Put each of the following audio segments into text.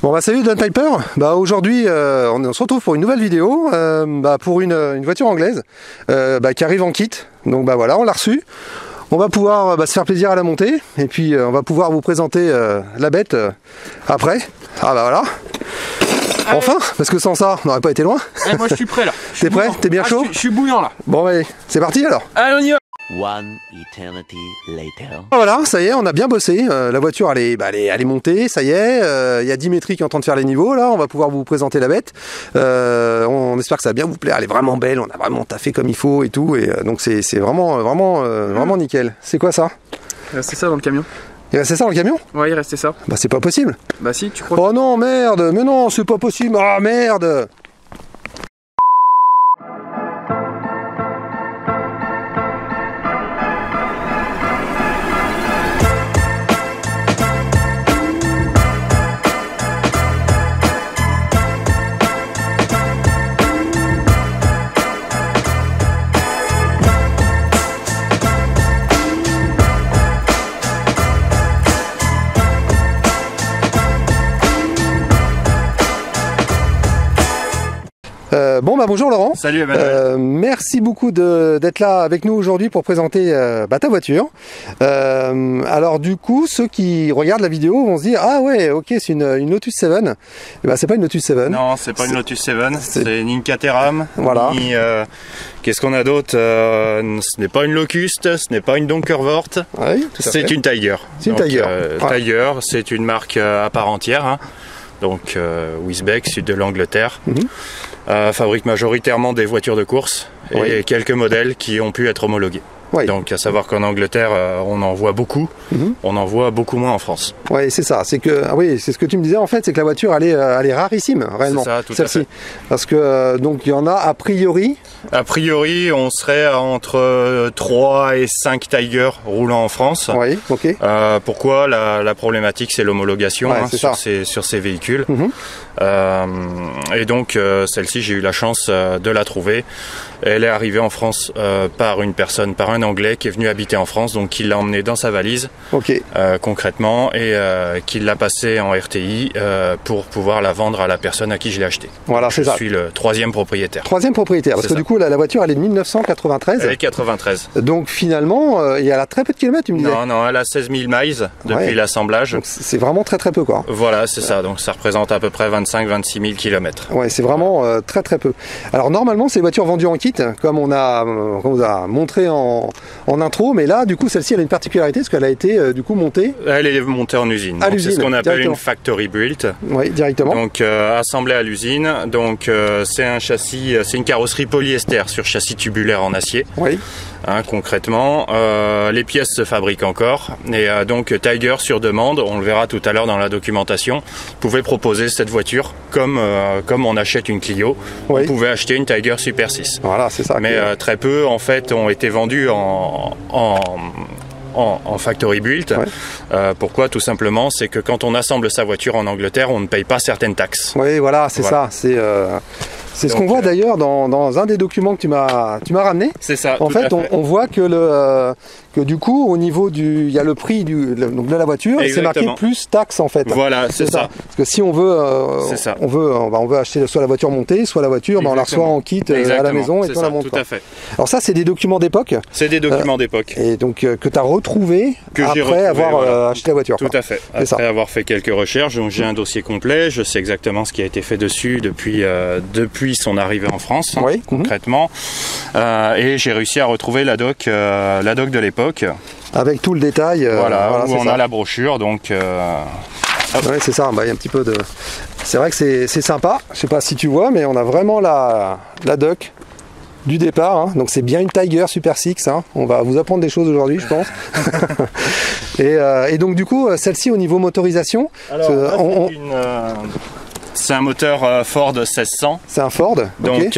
Bon bah salut Don Piper, aujourd'hui on se retrouve pour une nouvelle vidéo, pour une voiture anglaise qui arrive en kit, donc voilà on l'a reçue. On va pouvoir se faire plaisir à la monter et puis on va pouvoir vous présenter la bête après. Ah bah voilà. Enfin, parce que sans ça, on n'aurait pas été loin. Moi je suis prêt là. T'es prêt? T'es bien chaud? Je suis bouillant là. Bon allez, c'est parti alors. Allez on y va. One eternity later. Voilà, ça y est, on a bien bossé. La voiture elle est montée, ça y est. Il y a Dimitri qui est en train de faire les niveaux là. On va pouvoir vous présenter la bête. On espère que ça va bien vous plaire. Elle est vraiment belle. On a vraiment taffé comme il faut et tout. Et donc c'est vraiment nickel. C'est quoi ça? C'est ça dans le camion. Il restait ça dans le camion? Ouais, il restait ça. Bah c'est pas possible. Bah si, tu crois. Oh non, merde. Mais non, c'est pas possible. Ah merde. Bonjour Laurent. Salut Emmanuel. Merci beaucoup d'être là avec nous aujourd'hui pour présenter ta voiture. Alors du coup, ceux qui regardent la vidéo vont se dire ah ouais, ok, c'est une Lotus 7. C'est pas une Lotus 7. Non, c'est pas une Lotus 7, c'est une Inca Terram. Voilà. Qu'est-ce qu'on a d'autre? Ce n'est pas une Locust, ce n'est pas une Donkervort. Oui, c'est une Tiger. C'est une Tiger. Tiger, c'est une marque à part entière. Hein. Donc Wisbech, sud de l'Angleterre. Fabrique majoritairement des voitures de course et quelques modèles qui ont pu être homologués. Oui. Donc à savoir qu'en Angleterre on en voit beaucoup, on en voit beaucoup moins en France. Oui, c'est ça, c'est que c'est ce que tu me disais en fait, c'est que la voiture elle est rarissime réellement. C'est ça, tout à fait. Parce que donc il y en a a priori. A priori, on serait entre 3 et 5 Tiger roulant en France. Oui, ok. Pourquoi la problématique, c'est l'homologation sur ces véhicules. Et donc celle-ci, j'ai eu la chance de la trouver. Elle est arrivée en France par un Anglais qui est venu habiter en France, donc qui l'a emmenée dans sa valise, concrètement, et qui l'a passée en RTI pour pouvoir la vendre à la personne à qui je l'ai achetée. Voilà, c'est ça. Je suis le troisième propriétaire. Troisième propriétaire, parce que du coup, la voiture, elle est de 1993. Elle est 93. Donc finalement, elle a très peu de kilomètres, tu me disais. Non, elle a 16 000 miles depuis l'assemblage. Donc c'est vraiment très peu, quoi. Voilà, c'est ça. Donc ça représente à peu près 25-26 000 kilomètres. Ouais, c'est vraiment très peu. Alors normalement, c'est des voitures vendues en kit, comme on a montré en intro, mais là, du coup, celle-ci, elle a une particularité, parce qu'elle a été, du coup, montée. Elle est montée en usine. C'est ce qu'on appelle une factory built. Oui, directement. Donc assemblée à l'usine. Donc c'est un châssis, c'est une carrosserie polyester sur châssis tubulaire en acier. Oui. Concrètement, les pièces se fabriquent encore. Et donc Tiger, sur demande, on le verra tout à l'heure dans la documentation, pouvait proposer cette voiture comme on achète une Clio. On pouvait acheter une Tiger Super 6. Voilà, c'est ça. Mais très peu en fait ont été vendus en factory built. Pourquoi? Tout simplement, c'est que quand on assemble sa voiture en Angleterre, on ne paye pas certaines taxes. Oui, voilà, c'est ça. C'est ce qu'on voit d'ailleurs dans un des documents que tu m'as ramené. C'est ça. En fait, on voit que du coup, au niveau il y a le prix de la voiture, c'est marqué plus taxe en fait. Voilà, c'est ça. Parce que si on veut, on veut acheter soit la voiture montée, soit la voiture, on la reçoit en kit à la maison et puis on la monte. Tout à fait. Alors ça, c'est des documents d'époque. C'est des documents d'époque. Et donc que tu as retrouvé après avoir acheté la voiture. Tout à fait. Après avoir fait quelques recherches, donc j'ai un dossier complet. Je sais exactement ce qui a été fait dessus depuis son arrivée en France, concrètement. Et j'ai réussi à retrouver la doc de l'époque. Avec tout le détail. Voilà, où on a la brochure, donc... Ouais, c'est ça, il y a un petit peu de... C'est vrai que c'est sympa, je sais pas si tu vois, mais on a vraiment la doc du départ, hein. Donc c'est bien une Tiger Super 6, hein. On va vous apprendre des choses aujourd'hui, je pense. Et donc du coup, celle-ci au niveau motorisation... Alors, C'est un moteur Ford 1600. C'est un Ford. Donc, okay.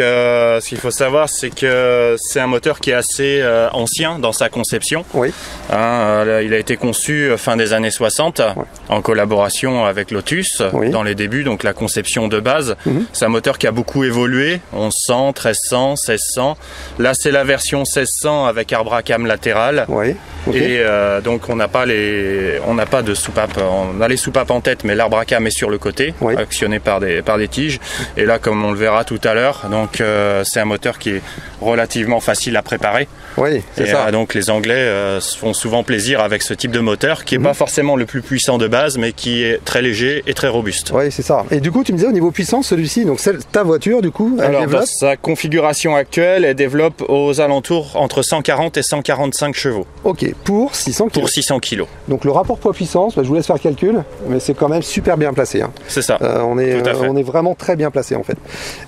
Ce qu'il faut savoir, c'est que c'est un moteur qui est assez ancien dans sa conception. Oui. Il a été conçu fin des années 60 en collaboration avec Lotus dans les débuts. Donc, la conception de base, c'est un moteur qui a beaucoup évolué. 1100, 1300, 1600. Là, c'est la version 1600 avec arbre à cam latéral. Oui. Okay. Et donc, on n'a pas de soupape. On a les soupapes en tête, mais l'arbre à cam est sur le côté, actionné par des tiges. Et là, comme on le verra tout à l'heure, donc c'est un moteur qui est relativement facile à préparer. Oui, c'est ça. Donc les Anglais se font souvent plaisir avec ce type de moteur qui n'est pas forcément le plus puissant de base, mais qui est très léger et très robuste. Oui, c'est ça. Et du coup, tu me disais au niveau puissance, celui-ci, donc ta voiture, du coup, elle développe... Dans sa configuration actuelle, elle développe aux alentours entre 140 et 145 chevaux. Ok, pour 600 kg. Pour 600 kg. Donc le rapport poids-puissance, je vous laisse faire le calcul, mais c'est quand même super bien placé. Hein. C'est ça. On est vraiment très bien placé en fait.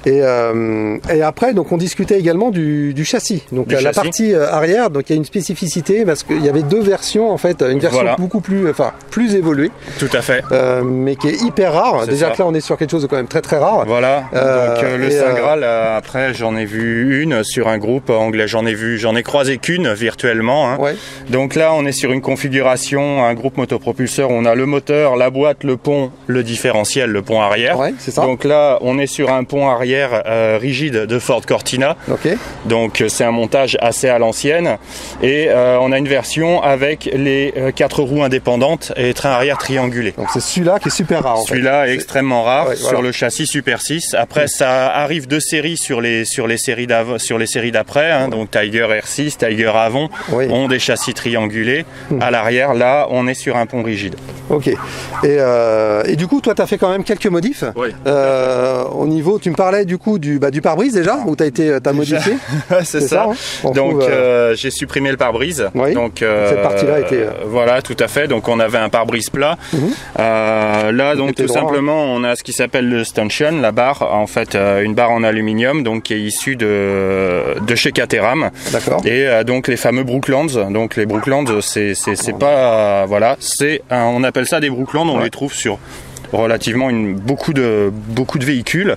Et après, donc on discutait également du châssis. Donc la partie arrière, donc il y a une spécificité parce qu'il y avait deux versions en fait, une version beaucoup plus évoluée. Tout à fait. Mais qui est hyper rare. Déjà que là on est sur quelque chose de quand même très très rare. Voilà. Donc le Saint Graal, après j'en ai vu une sur un groupe anglais. J'en ai croisé qu'une virtuellement. Hein. Ouais. Donc là on est sur une configuration, un groupe motopropulseur. On a le moteur, la boîte, le pont, le différentiel, le pont arrière. Ouais, c'est ça. Donc là on est sur un pont arrière rigide de Ford Cortina. Okay. Donc c'est un montage assez à l'ancienne. Et on a une version avec les 4 roues indépendantes et train arrière triangulé. Donc c'est celui-là qui est super rare. Celui-là est extrêmement rare sur le châssis Super 6. Après ça arrive de série sur les séries d'après. Hein. Donc Tiger R6, Tiger Avon ont des châssis triangulés. À l'arrière, là, on est sur un pont rigide. Ok. Et du coup, toi, tu as fait quand même quelques modifs. Oui. Au niveau, tu me parlais du coup du pare-brise déjà, où tu as modifié. C'est ça. Hein. Donc j'ai supprimé le pare-brise. Oui. Donc cette partie-là était. Voilà, tout à fait. Donc on avait un pare-brise plat. Là, donc tout simplement, on a ce qui s'appelle le stanchion, la barre. En fait, une barre en aluminium, donc qui est issue de chez Caterham. D'accord. Et donc les fameux Brooklands. Donc les Brooklands, c'est pas on appelle ça des Brooklands. On les trouve sur relativement beaucoup de véhicules.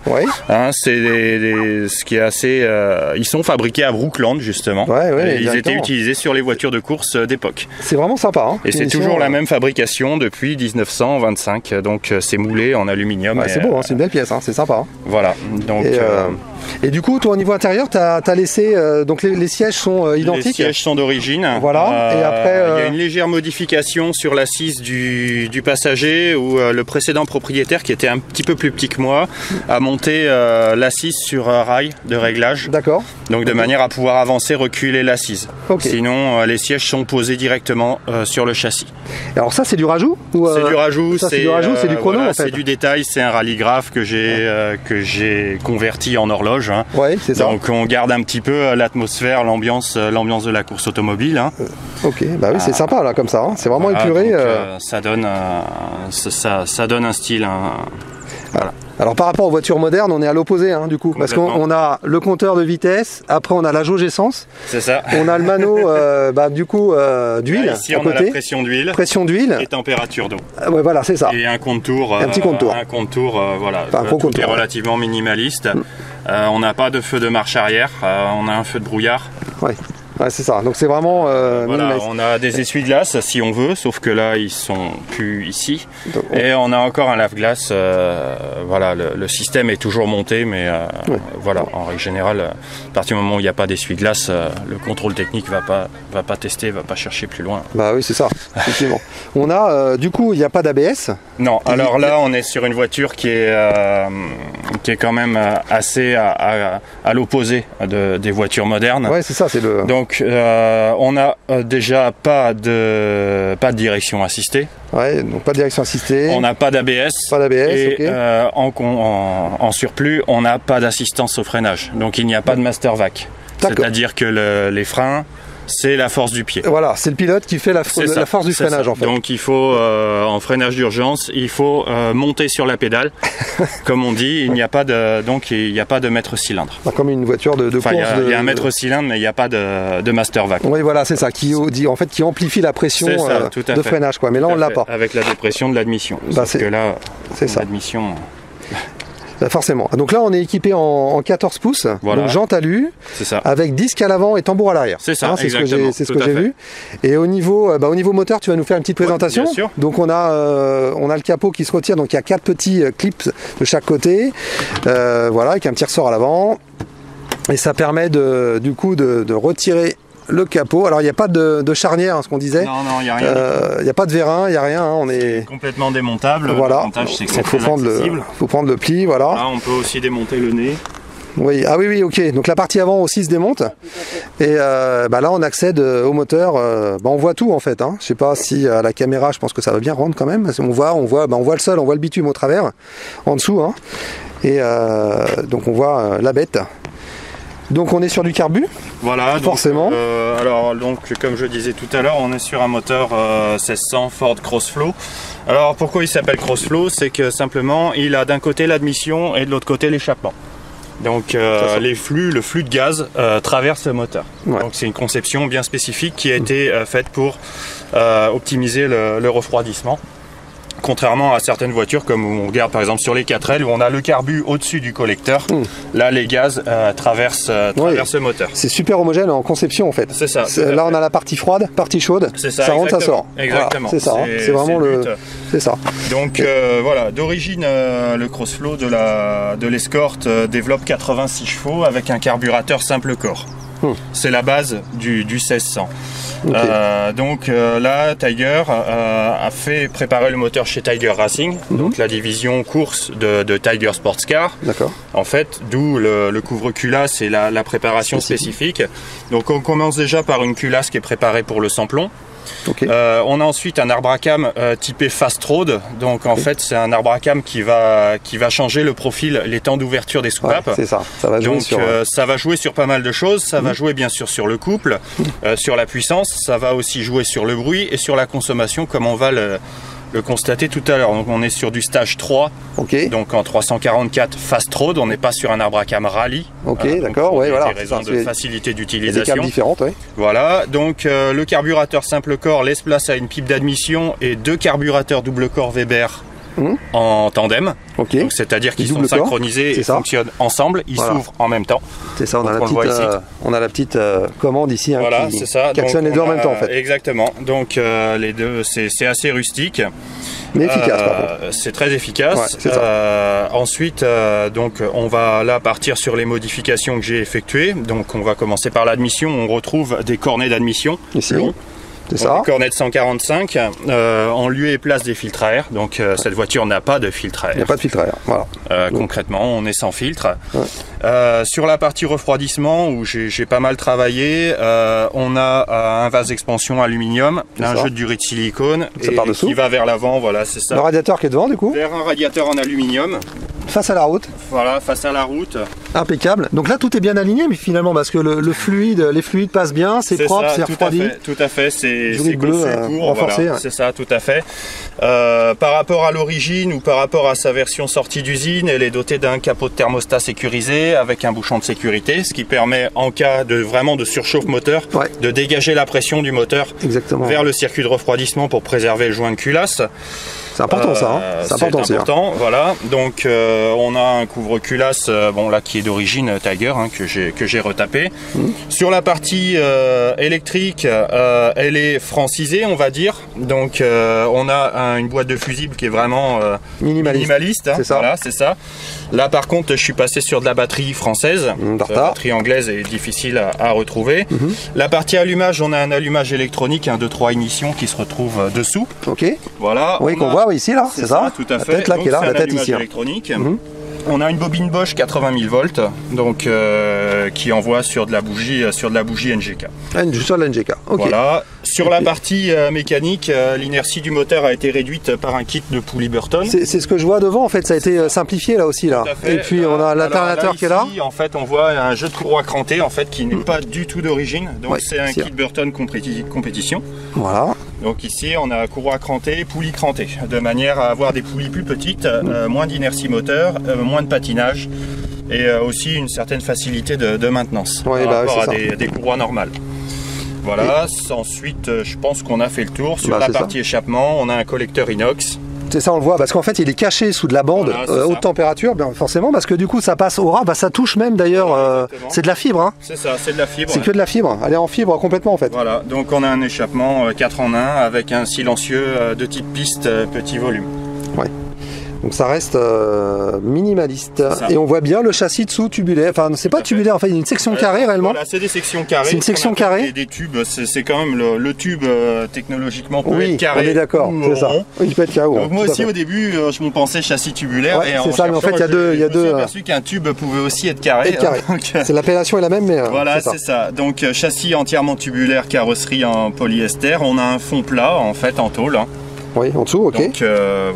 Hein, c'est ce qui est assez. Ils sont fabriqués à Brookland justement. Et ils étaient utilisés sur les voitures de course d'époque. C'est vraiment sympa. Hein, et c'est toujours la même fabrication depuis 1925. Donc c'est moulé en aluminium. C'est beau, hein, c'est une belle pièce. Hein, c'est sympa. Hein. Voilà. Donc. Et du coup, toi, au niveau intérieur, tu as laissé. Donc les sièges sont identiques. Les sièges sont d'origine. Voilà. Et après. Il y a une légère modification sur l'assise du passager où le précédent propriétaire, qui était un petit peu plus petit que moi, a monté l'assise sur rail de réglage. D'accord. Donc de manière à pouvoir avancer, reculer l'assise. Sinon, les sièges sont posés directement sur le châssis. Alors ça, c'est du rajout C'est du rajout. C'est du rajout, c'est du chrono en fait. C'est du détail, c'est un rallygraphe que j'ai converti en horloge. Hein. Ouais, c'est ça. Donc on garde un petit peu l'atmosphère, l'ambiance de la course automobile. Hein. Ok, bah oui, c'est sympa là comme ça. Hein. C'est vraiment épuré. Donc, ça donne un style. Voilà. Alors par rapport aux voitures modernes, on est à l'opposé du coup, parce qu'on a le compteur de vitesse, après on a la jauge essence. C'est ça. On a le mano d'huile. Ici on a la pression d'huile. Pression d'huile. Et température d'eau. Ouais, voilà, c'est ça. Et un compte-tour. Un petit compte-tour. Un compte-tour, voilà. Enfin, un gros compte-tour. Est relativement minimaliste. On n'a pas de feu de marche arrière. On a un feu de brouillard. Ouais. Ouais, c'est ça. Donc c'est vraiment. Voilà, on a des essuie-glaces si on veut, sauf que là ils sont plus ici. Donc, et on a encore un lave-glace. Voilà, le système est toujours monté, mais voilà, en règle générale, à partir du moment où il n'y a pas d'essuie-glace, le contrôle technique va pas tester, va pas chercher plus loin. Bah oui, c'est ça. Effectivement. On a du coup, il n'y a pas d'ABS. Non. Alors là, on est sur une voiture qui est quand même assez à l'opposé des voitures modernes. Ouais, c'est ça. C'est le. Donc on n'a déjà pas de direction assistée. Ouais, donc pas de direction assistée. On n'a pas d'ABS. Pas d'ABS, et en surplus, on n'a pas d'assistance au freinage. Donc il n'y a pas de master vac. C'est-à-dire que les freins, c'est la force du pied. Voilà, c'est le pilote qui fait la force du freinage en fait. Donc il faut, en freinage d'urgence, il faut monter sur la pédale. Comme on dit, il n'y a pas de mètre cylindre. Comme une voiture de course. Il y a un mètre cylindre, mais il n'y a pas de master vac. Oui, voilà, c'est ça, qui amplifie la pression de freinage. Mais là, on ne l'a pas. Avec la dépression de l'admission. Parce que là, l'admission... Forcément. Donc là, on est équipé en 14 pouces, voilà. donc jante alu, avec disque à l'avant et tambour à l'arrière. C'est ça, c'est ce que j'ai vu. Et au niveau moteur, tu vas nous faire une petite présentation. Bien sûr. Donc on a le capot qui se retire, donc il y a 4 petits clips de chaque côté, voilà, avec un petit ressort à l'avant. Et ça permet du coup de retirer le capot. Alors il n'y a pas de charnière, hein, ce qu'on disait. Non, il n'y a rien. Il n'y a pas de vérin, il n'y a rien. Hein, on est complètement démontable. Voilà. L'avantage, c'est que c'est très accessible. Faut prendre le pli, voilà. Là, on peut aussi démonter le nez. Oui, ah oui, ok. Donc la partie avant aussi se démonte. Et là, on accède au moteur. On voit tout en fait. Hein. Je sais pas si à la caméra, je pense que ça va bien rendre quand même. On voit le sol, on voit le bitume au travers, en dessous. Hein. Et donc on voit la bête. Donc on est sur du carbu. Voilà, forcément. Donc comme je disais tout à l'heure, on est sur un moteur 1600 Ford Crossflow. Alors pourquoi il s'appelle Crossflow? C'est que simplement il a d'un côté l'admission et de l'autre côté l'échappement. Donc le flux de gaz traverse le moteur. Ouais. Donc c'est une conception bien spécifique qui a été faite pour optimiser le refroidissement. Contrairement à certaines voitures, comme on regarde par exemple sur les 4L, où on a le carbu au-dessus du collecteur, là les gaz traversent le moteur. C'est super homogène en conception en fait. C'est ça. Là on a la partie froide, partie chaude, ça rentre, ça sort. Exactement. Voilà, c'est ça, c'est vraiment c'est ça. Donc voilà, d'origine le Crossflow de l'Escort développe 86 chevaux avec un carburateur simple corps. C'est la base du 1600. Okay. Là, Tiger a fait préparer le moteur chez Tiger Racing, donc la division course de Tiger Sports Car. D'accord. En fait, d'où le couvre-culasse et la préparation spécifique. Donc on commence déjà par une culasse qui est préparée pour le sans-plomb. Okay. On a ensuite un arbre à cam typé Fast Road. Donc en fait c'est un arbre à cam qui va changer le profil, les temps d'ouverture des soupapes. C'est ça. Ça va jouer ça va jouer sur pas mal de choses. Ça va jouer bien sûr sur le couple, sur la puissance. Ça va aussi jouer sur le bruit et sur la consommation, comme on va le constater tout à l'heure. Donc on est sur du stage 3, donc en 344 Fast Road, on n'est pas sur un arbre à cam rallye. D'accord, voilà. Des raisons de facilité d'utilisation. Des câbles différentes, Voilà, donc le carburateur simple corps laisse place à une pipe d'admission et 2 carburateurs double corps Weber en tandem. C'est-à-dire qu'ils sont synchronisés et fonctionnent ensemble, ils s'ouvrent en même temps. C'est ça, on a la petite commande ici qui actionne les deux en même temps en fait. Exactement, donc les deux, c'est assez rustique. Mais efficace par contre. C'est très efficace. Ensuite, donc on va là partir sur les modifications que j'ai effectuées. Donc on va commencer par l'admission, on retrouve des cornets d'admission. Ici. C'est ça. Cornet de 145, en lieu et place des filtres à air. Donc cette voiture n'a pas de filtre à air. Il n'y a pas de filtre à air, voilà. Concrètement, on est sans filtre. Sur la partie refroidissement, où j'ai pas mal travaillé, on a un vase d'expansion aluminium, un jeu de durée de silicone qui va vers l'avant, voilà, c'est ça. Le radiateur qui est devant du coup. Vers un radiateur en aluminium. Face à la route. Voilà, face à la route. Impeccable. Donc là, tout est bien aligné, mais finalement, parce que les fluides passent bien, c'est propre, c'est refroidi. Tout à fait, c'est bleu renforcé. Voilà, c'est ça, tout à fait. Par rapport à l'origine ou par rapport à sa version sortie d'usine, elle est dotée d'un capot de thermostat sécurisé avec un bouchon de sécurité, ce qui permet, en cas de surchauffe moteur, de dégager la pression du moteur vers le circuit de refroidissement pour préserver le joint de culasse. C'est important ça, c'est important, voilà. Donc on a un couvre-culasse là qui est d'origine Tiger, que j'ai retapé. Sur la partie électrique, elle est francisée, on va dire. Donc on a une boîte de fusible qui est vraiment minimaliste. C'est ça. Voilà, c'est ça. Là par contre, je suis passé sur de la batterie française. La batterie anglaise est difficile à retrouver. La partie allumage, on a un allumage électronique, un 2-3 ignition qui se retrouve dessous. Voilà. Oui, qu'on voit ici là, c'est ça. Tout à fait. La tête là qui est là, la tête ici. Électronique. On a une bobine Bosch 80 000 volts, donc qui envoie sur de la bougie NGK. Sur la NGK. Voilà. Sur la partie mécanique, l'inertie du moteur a été réduite par un kit de poulie Burton. C'est ce que je vois devant, en fait, ça a été simplifié là aussi là. Et puis on a l'alternateur qui est là. En fait, on voit un jeu de courroie crantée en fait qui n'est pas du tout d'origine. Donc c'est un kit Burton compétition. Voilà. Donc ici, on a courroie crantée, poulie crantée, de manière à avoir des poulies plus petites, moins d'inertie moteur, moins de patinage et aussi une certaine facilité de maintenance par rapport à des courroies normales. Voilà, ensuite je pense qu'on a fait le tour. Sur la partie échappement, on a un collecteur inox. Et ça on le voit parce qu'en fait il est caché sous de la bande haute température, bien forcément, parce que du coup ça passe au ras, ça touche même d'ailleurs, c'est de la fibre. Hein. C'est ça, c'est de la fibre. C'est que de la fibre, elle est en fibre complètement en fait. Voilà, donc on a un échappement 4 en 1 avec un silencieux de type piste petit volume. Ouais. Donc ça reste minimaliste. Et on voit bien le châssis dessous tubulaire. Enfin, c'est pas tubulaire, en fait, il y a une section carrée réellement. Voilà, c'est des sections carrées. C'est une section carrée. Des tubes, c'est quand même le tube technologiquement peut être carré. Oui, on est d'accord, c'est ça. Il peut être carré. Donc moi aussi au début, je me pensais châssis tubulaire. Ouais, c'est ça, mais en fait, il y a deux. Je me suis aperçu qu'un tube pouvait aussi être carré. C'est l'appellation est la même, mais. Voilà, c'est ça. Donc châssis entièrement tubulaire, carrosserie en polyester. On a un fond plat en fait en tôle. Oui, en dessous, ok. Donc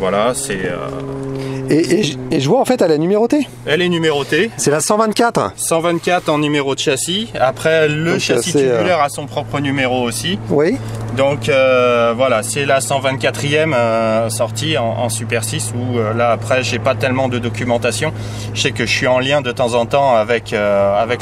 voilà, c'est. Et je vois en fait elle est numérotée. Elle est numérotée. C'est la 124. 124 en numéro de châssis. Après le châssis tubulaire a son propre numéro aussi. Oui. Donc voilà, c'est la 124e sortie en Super 6 où là après j'ai pas tellement de documentation. Je sais que je suis en lien de temps en temps avec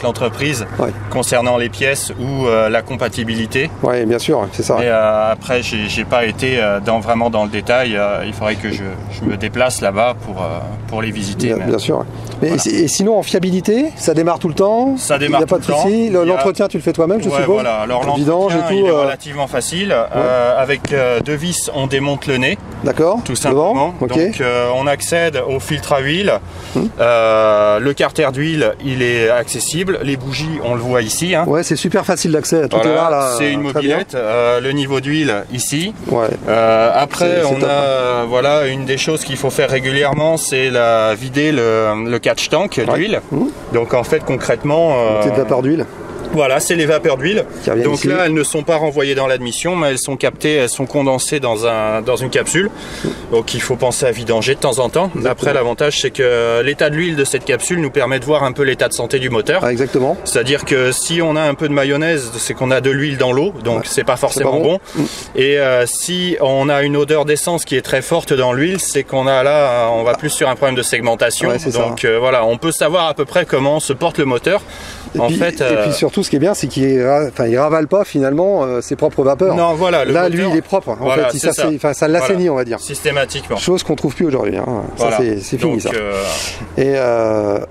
l'entreprise concernant les pièces ou la compatibilité. Oui, bien sûr, c'est ça. Mais après j'ai pas été vraiment dans le détail. Il faudrait que je me déplace là-bas pour les visiter. Bien sûr. Mais voilà. Et sinon en fiabilité, ça démarre tout le temps. Ça démarre tout le temps. Il n'y a pas de souci. L'entretien tu le fais toi-même, je suppose. Voilà. Alors l'entretien il est relativement facile. Avec 2 vis, on démonte le nez. D'accord. Tout simplement. Okay. Donc on accède au filtre à huile. Le carter d'huile, il est accessible. Les bougies, on le voit ici. Hein. Ouais, c'est super facile d'accès. Tout est là. C'est une mobilette. Le niveau d'huile ici. Ouais. Après, on a voilà une des choses qu'il faut faire régulièrement, c'est vider le catch tank d'huile. Donc en fait concrètement. C'est de vapeur d'huile. Voilà, c'est les vapeurs d'huile. Donc ici. là, elles ne sont pas renvoyées dans l'admission, mais elles sont captées, elles sont condensées dans une capsule. Donc il faut penser à vidanger de temps en temps. Exactement. Après, l'avantage, c'est que l'état de l'huile de cette capsule nous permet de voir un peu l'état de santé du moteur. Ah, exactement. C'est-à-dire que si on a un peu de mayonnaise, c'est qu'on a de l'huile dans l'eau, donc c'est pas forcément bon. Et si on a une odeur d'essence qui est très forte dans l'huile, c'est qu'on a là, on va plus sur un problème de segmentation. Donc voilà, on peut savoir à peu près comment se porte le moteur. Et puis surtout, ce qui est bien, c'est qu'il ravale pas finalement ses propres vapeurs. Non, voilà. Là, lui, il est propre. En fait, ça l'assainit, on va dire. Systématiquement. Chose qu'on trouve plus aujourd'hui. Hein. Voilà. Ça, c'est fini, ça. Et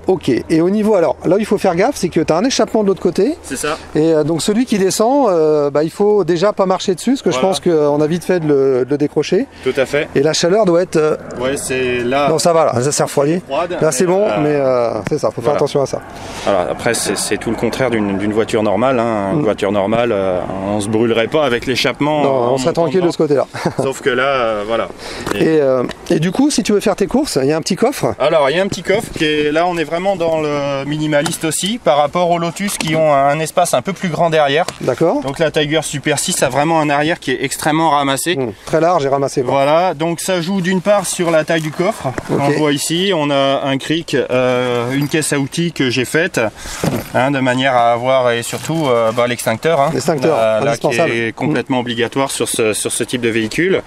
ok. Et au niveau, alors là, il faut faire gaffe, c'est que tu as un échappement de l'autre côté. C'est ça. Et donc celui qui descend, il faut déjà pas marcher dessus, parce que je pense qu'on a vite fait de le décrocher. Tout à fait. Et la chaleur doit être. Ouais, c'est là. Non, ça va là, ça s'est refroidi. Là, c'est bon, mais c'est ça. Faut faire attention à ça. Alors après, c'est tout le contraire d'une voiture normale. Hein. Une voiture normale, on se brûlerait pas avec l'échappement. Non, on serait tranquille de ce côté-là. Sauf que là, voilà. Et du coup, si tu veux faire tes courses, il y a un petit coffre. Alors, il y a un petit coffre qui est là, on est vraiment dans le minimaliste aussi, par rapport aux Lotus qui ont un espace un peu plus grand derrière. D'accord. Donc la Tiger Super 6 a vraiment un arrière qui est extrêmement ramassé. Très large et ramassé. Quoi. Voilà, donc ça joue d'une part sur la taille du coffre. On le voit ici, on a un cric, une caisse à outils que j'ai faite, de manière à avoir, et surtout l'extincteur. L'extincteur, là, qui est complètement obligatoire sur ce type de véhicule.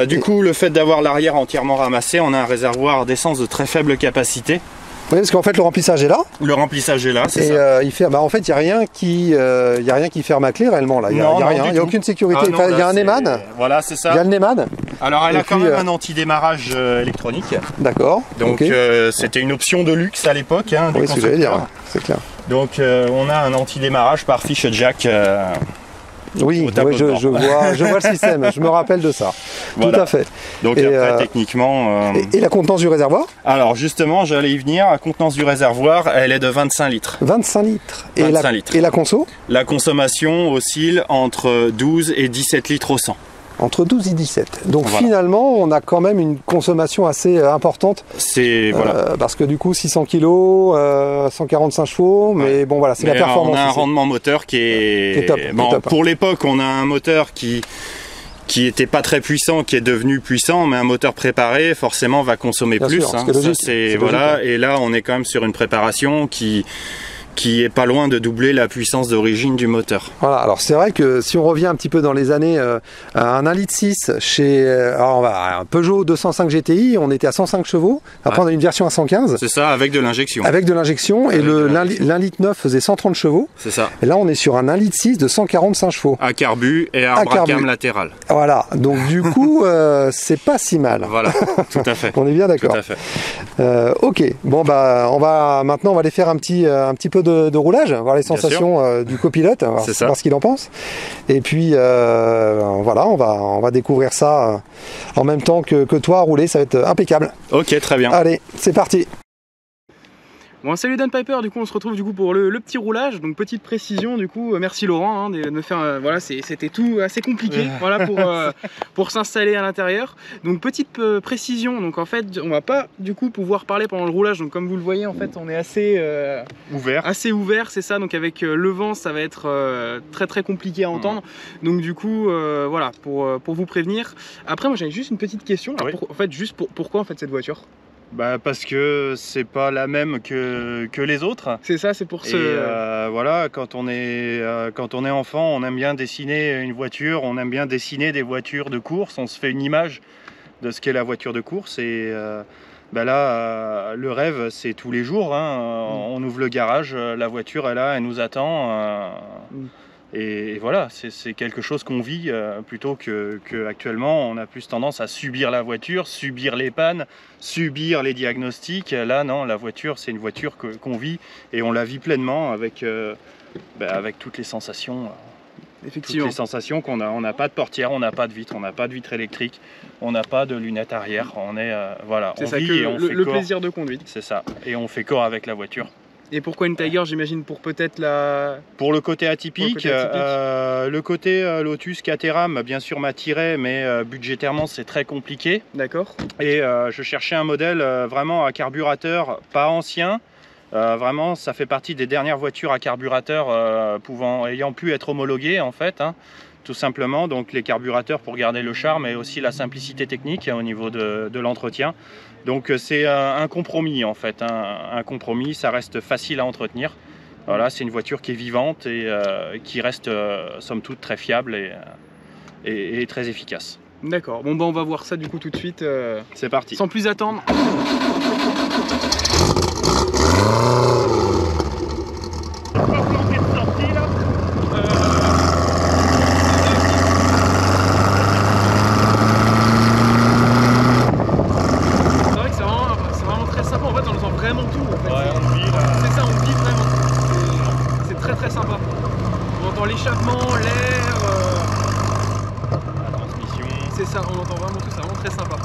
Du coup, le fait d'avoir l'arrière entièrement ramassé, on a un réservoir d'essence de très faible capacité. Oui, parce qu'en fait le remplissage est là. Le remplissage est là, c'est ça. Il fait, en fait, il n'y a rien qui ferme à clé réellement là. Il n'y a rien, il n'y a aucune sécurité. Il y a un Neumann. Voilà, c'est ça. Il y a le Neumann. Alors elle a quand même un anti-démarrage électronique. D'accord. Donc c'était une option de luxe à l'époque. Oui, c'est ce que j'allais dire, c'est clair. Donc on a un anti-démarrage par fiche jack. Oui, je vois le système, je me rappelle de ça. Voilà. Tout à fait. Donc après, techniquement... Et la contenance du réservoir? Alors justement, j'allais y venir. La contenance du réservoir, elle est de 25 litres. 25 litres. 25 litres. Et la conso? La consommation oscille entre 12 et 17 litres au 100. Entre 12 et 17. Donc finalement, on a quand même une consommation assez importante. Parce que du coup, 600 kg, 145 chevaux, mais bon voilà, c'est la performance. On a un rendement moteur qui est top. Pour l'époque, on a un moteur qui était pas très puissant, qui est devenu puissant, mais un moteur préparé, forcément, va consommer plus. Sûr, c'est logique. Et là, on est quand même sur une préparation qui qui est pas loin de doubler la puissance d'origine du moteur. Voilà, alors c'est vrai que si on revient un petit peu dans les années, un 1,6 litre chez un Peugeot 205 GTI, on était à 105 chevaux. Après, on a une version à 115. C'est ça, avec de l'injection. Avec de l'injection, et l'1,9 litre faisait 130 chevaux. C'est ça. Et là, on est sur un 1,6 litre de 145 chevaux. À carbu et à bracam latéral. Voilà, donc du coup, c'est pas si mal. Voilà, tout à fait. On est bien d'accord. Tout à fait. Ok, bon bah maintenant on va aller faire un petit peu de roulage, voir les sensations du copilote, voir ce qu'il en pense. Et puis voilà, on va découvrir ça en même temps que toi à rouler, ça va être impeccable. Ok, très bien. Allez, c'est parti. Bon, salut Dan Piper, du coup on se retrouve du coup pour le petit roulage, donc petite précision du coup, merci Laurent hein, de me faire, voilà c'était tout assez compliqué voilà, pour s'installer à l'intérieur. Donc petite précision, donc en fait on va pas du coup pouvoir parler pendant le roulage, donc comme vous le voyez en fait on est assez ouvert, c'est ça, donc avec le vent ça va être très compliqué à entendre, donc du coup voilà pour vous prévenir. Après moi j'avais juste une petite question, alors, en fait juste pourquoi en fait cette voiture? Bah parce que c'est pas la même que les autres. C'est ça, c'est pour voilà, quand on est enfant, on aime bien dessiner une voiture, on aime bien dessiner des voitures de course, on se fait une image de ce qu'est la voiture de course et là, le rêve c'est tous les jours, hein. On ouvre le garage, la voiture est là, elle nous attend. Et voilà, c'est quelque chose qu'on vit plutôt que actuellement on a plus tendance à subir la voiture, subir les pannes, subir les diagnostics. Là non, la voiture c'est une voiture qu'on vit et on la vit pleinement avec toutes les sensations. Effectivement. Toutes les sensations qu'on a. On n'a pas de portière, on n'a pas de vitre, on n'a pas de vitre électrique, on n'a pas de lunettes arrière. On est voilà, on vit et on fait le plaisir de conduite. C'est ça, et on fait corps avec la voiture. Et pourquoi une Tiger, j'imagine, pour peut-être Pour le côté atypique, le côté Lotus Caterham, bien sûr, m'attirait, mais budgétairement, c'est très compliqué. D'accord. Et je cherchais un modèle vraiment à carburateur, pas ancien. Vraiment, ça fait partie des dernières voitures à carburateur ayant pu être homologuées, en fait. Hein, tout simplement, donc les carburateurs pour garder le charme et aussi la simplicité technique au niveau de l'entretien. Donc c'est un compromis en fait, un compromis, ça reste facile à entretenir. Voilà, c'est une voiture qui est vivante et qui reste somme toute très fiable et très efficace. D'accord, bon bah on va voir ça du coup tout de suite. C'est parti. Sans plus attendre. L'échappement, l'air, la transmission. C'est ça, on entend vraiment tout ça, vraiment très sympa.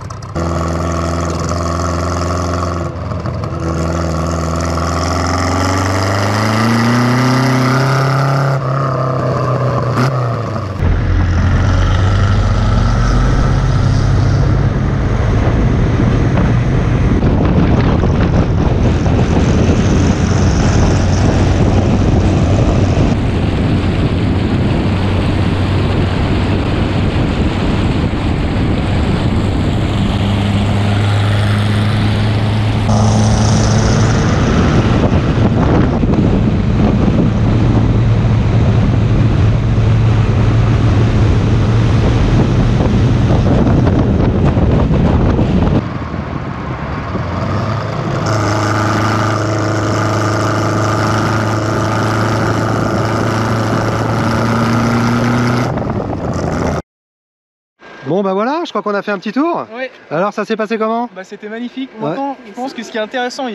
Bon bah voilà, je crois qu'on a fait un petit tour. Ouais. Alors ça s'est passé comment? Bah c'était magnifique. Maintenant, je pense que ce qui est intéressant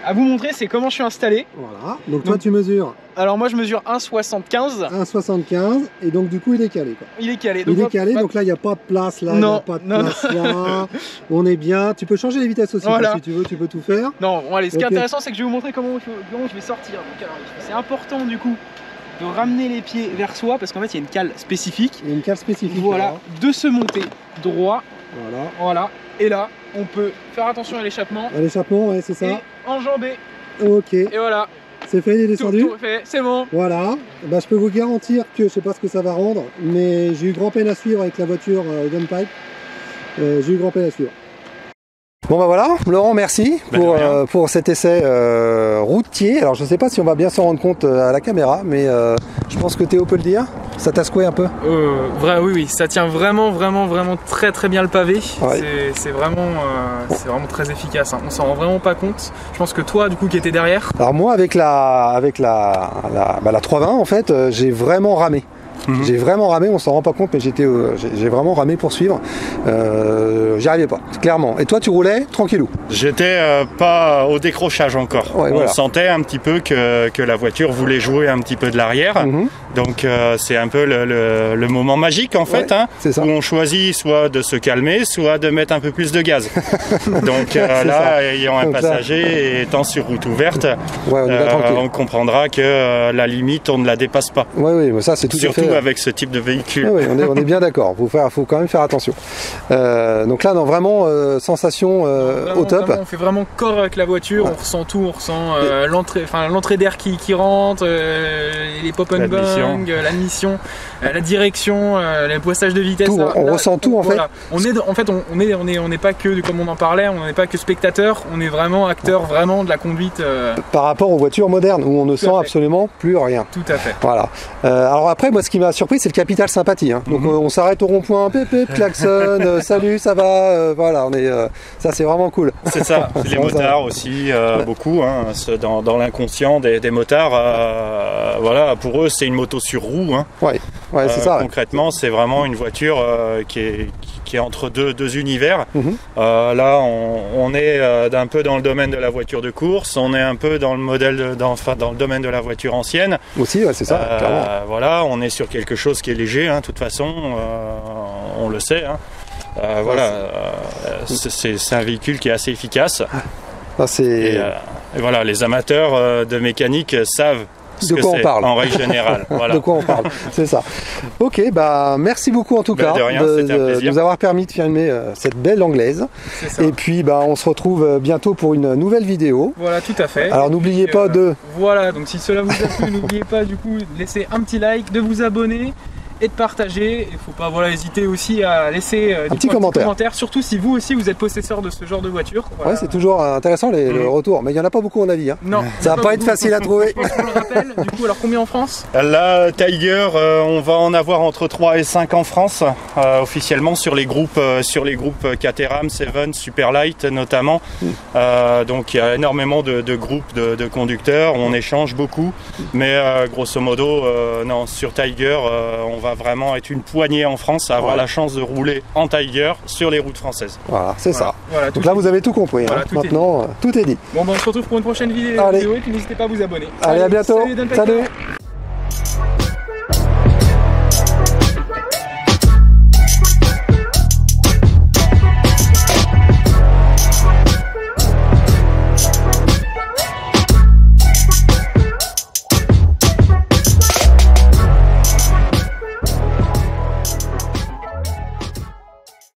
à vous montrer, c'est comment je suis installé. Voilà, donc toi tu mesures? Alors moi je mesure 1,75. 1,75 et donc du coup il est calé quoi. Il est calé. Donc, donc là il n'y a pas de place là, il n'y a pas de place là. On est bien, tu peux changer les vitesses aussi si tu veux, tu peux tout faire. Non, bon, allez, ce qui est intéressant c'est que je vais vous montrer comment je vais sortir. C'est important du coup de ramener les pieds vers soi parce qu'en fait il y a une cale spécifique. Il y a une cale spécifique. Voilà, alors. De se monter droit. Voilà. Voilà. Et là, on peut faire attention à l'échappement. À l'échappement, ouais, c'est ça. Et enjamber. Ok. Et voilà. C'est fait, il est descendu. Tout fait, c'est bon. Voilà. Bah, je peux vous garantir que je sais pas ce que ça va rendre, mais j'ai eu grand peine à suivre avec la voiture Gunpipe. J'ai eu grand peine à suivre. Bon bah voilà, Laurent, merci pour cet essai routier. Alors je sais pas si on va bien s'en rendre compte à la caméra, mais je pense que Théo peut le dire. Ça t'a secoué un peu? Oui, ça tient vraiment très bien le pavé. Ouais. C'est vraiment très efficace, hein. On s'en rend vraiment pas compte. Je pense que toi, du coup, qui étais derrière. Alors moi, avec la 320, en fait, j'ai vraiment ramé. J'ai vraiment ramé, on s'en rend pas compte, mais j'ai vraiment ramé pour suivre. J'y arrivais pas, clairement. Et toi, tu roulais tranquillou? J'étais pas au décrochage encore. Ouais, on sentait un petit peu que la voiture voulait jouer un petit peu de l'arrière. Donc c'est un peu le moment magique en fait, hein, où on choisit soit de se calmer, soit de mettre un peu plus de gaz. Donc là, ayant un passager et étant sur route ouverte, on comprendra que la limite, on ne la dépasse pas. Oui, mais ça c'est tout à fait... Surtout avec ce type de véhicule. Oui, on est bien d'accord. Faut quand même faire attention. Donc là, non, vraiment sensation au top. Vraiment, on fait vraiment corps avec la voiture. On ressent tout. On ressent l'entrée d'air qui rentre, les pop and bang, l'admission, la direction, les boissages de vitesse. Tout, on ressent tout en fait. On n'est pas que, comme on en parlait, on n'est pas que spectateur. On est vraiment acteur vraiment de la conduite. Par rapport aux voitures modernes où on ne sent absolument plus rien. Tout à fait. Voilà. Alors après, moi, ce qui m'a surpris, c'est le capital sympathie. Hein. Donc on s'arrête au rond-point, pépé, klaxon, salut, ça va, voilà, ça c'est vraiment cool. C'est ça. Les motards aussi, beaucoup, hein, dans l'inconscient des motards. Voilà, pour eux, c'est une moto sur roue. Hein. Ouais, c'est ça. Concrètement, c'est vraiment une voiture qui est entre deux univers. Là, on est un peu dans le domaine de la voiture de course, on est un peu dans le dans le domaine de la voiture ancienne. Aussi, c'est ça. Clairement. Voilà, on est sur quelque chose qui est léger, hein, de toute façon, on le sait. Hein. C'est un véhicule qui est assez efficace. Et voilà, les amateurs de mécanique savent de quoi on parle en règle générale. Voilà. De quoi on parle, c'est ça. Ok, merci beaucoup en tout cas de nous avoir permis de filmer cette belle anglaise. Et puis on se retrouve bientôt pour une nouvelle vidéo. Voilà, tout à fait. Alors n'oubliez pas de... Voilà, donc si cela vous a plu, n'oubliez pas du coup de laisser un petit like, de vous abonner et de partager. Il ne faut pas hésiter aussi à laisser un petit commentaire. Surtout si vous aussi vous êtes possesseur de ce genre de voiture. Voilà. Ouais, c'est toujours intéressant le retour, mais il n'y en a pas beaucoup en avis. Hein. Non. Ça va pas être facile à trouver. On le rappelle, du coup, alors combien en France? Là, Tiger, on va en avoir entre 3 et 5 en France, officiellement sur les groupes Caterham, Seven, Superlight notamment. Donc il y a énormément de groupes de conducteurs, on échange beaucoup, mais grosso modo, non, sur Tiger, on va vraiment être une poignée en France à avoir la chance de rouler en Tiger sur les routes françaises. Voilà, c'est ça. Voilà, donc là, vous avez tout compris. Voilà, maintenant, tout est dit. Bon, on se retrouve pour une prochaine vidéo et puis n'hésitez pas à vous abonner. Allez, à bientôt. Salut.